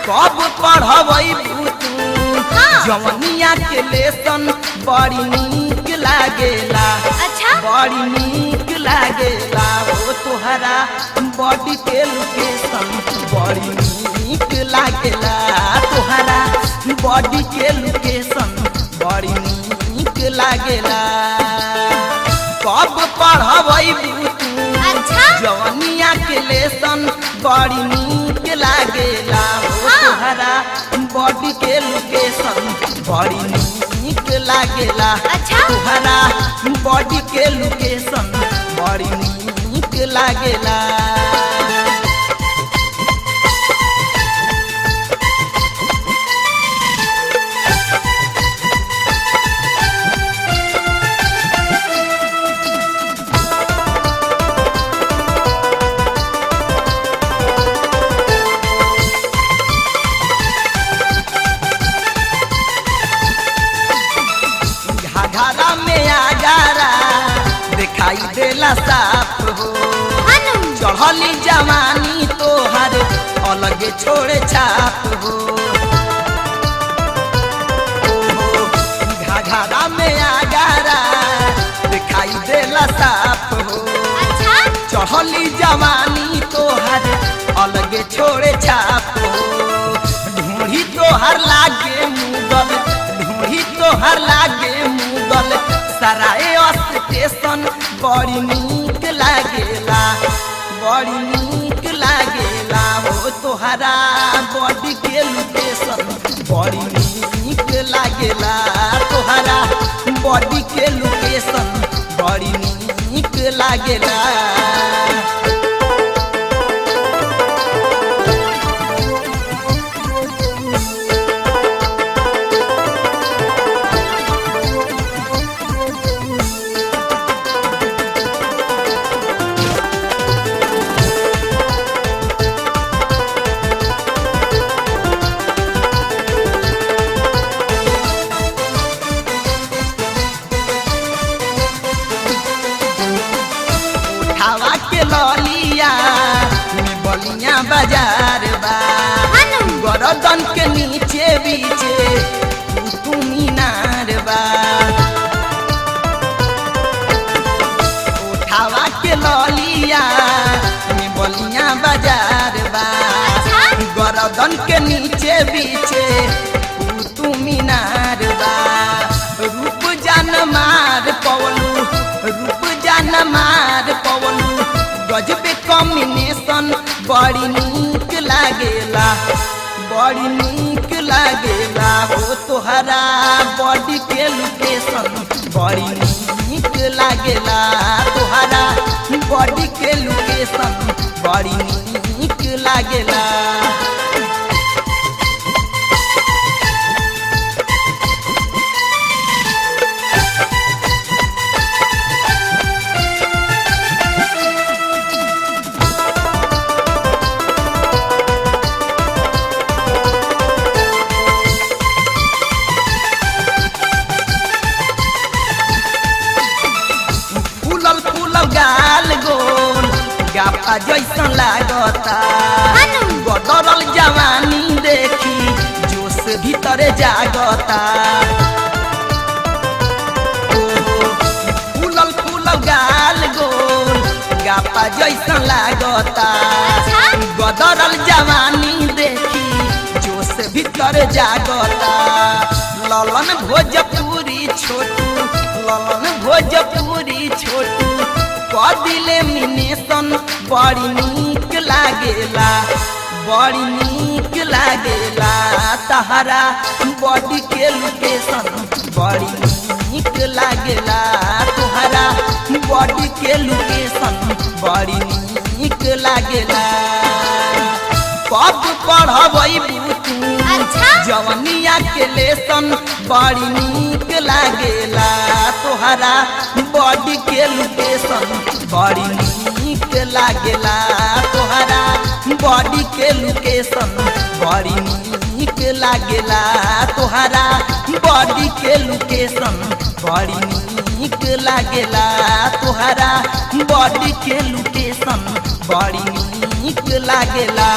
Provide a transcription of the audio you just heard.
कब पढ़बई तू जवनिया के लेसन बड़ी नीक लागेला। अच्छा बड़ी नीक लागेला ओ तोहरा बॉडी के लोकेशन बड़ी नीक लागेला। तोहरा बॉडी के लोकेशन बड़ी नीक लागेला। कब पढ़बई तू जवनिया के लेसन बड़ी नीक लागेला ओ तोहरा बॉडी के लोकेशन बड़ी नीक लागेला। अच्छा तोहरा बॉडी के लोकेशन बड़ी नीक लागेला। घाघरा में आगारा दिखाई देला साफ हो। चढ़ली जवानी तोहर अलगे छोड़े छाप हो। घाघरा में आगारा दिखाई देला साफ हो। चढ़ली जवानी तोहर अलगे छोड़े छाप हो। ढूंढी तोहर लागे मुगल ढूंढी तोहर लागे मुगल सराय स्टेशन बड़ी नीक लागेला। बड़ी नीक लागेला हो तोहरा बॉडी के लोकेशन बड़ी नीक लागेला। तोहरा बॉडी के लोकेशन बड़ी नीक लागेला। हवा के ललिया में बलिया बाजार बा। गरदन के नीचे बीचे तू मीनार बा। हवा के ललिया में बलिया बाजार बा। गरदन के नीचे बीचे तू मीनार बा। रूप जान मार पवलू रूप जान मार पवलू गजबे कॉम्बिनेशन बड़ी नीक लागेला। बड़ी नीक लागेला हो तोहरा बॉडी के लोकेशन बड़ी नीक लागेला। तोहरा बॉडी के लोकेशन बड़ी नीक लागेला। फूलल फूलल गाल गोल गापा जैसन लागता। गदरल जवानी देखी जोश भीतरे जागता। फूलल फूलल गाल गोल गापा जैसन लागता। गदरल जवानी देखी जोश भीतरे जागता। ललन भोजपुरी छोटू ललन भोजपुरी छोटू कदिले मिनेशन बड़ी नीक लागेला। बड़ी नीक लागेला। तहरा बॉडी के लोकेशन बड़ी नीक लागेला। तोहरा बॉडी के लोकेशन बड़ी नीक लागेला। कब पढ़बई तू जवनिया के लेसन बड़ी नीक लागेला। तोहरा बॉडी के लोकेशन बड़ी नीक लागेला। तोहरा बॉडी के लोकेशन बड़ी नीक लागेला। तोहरा बॉडी के लोकेशन बड़ी नीक लागेला। तोहरा बॉडी के लोकेशन बड़ी नीक लागेला।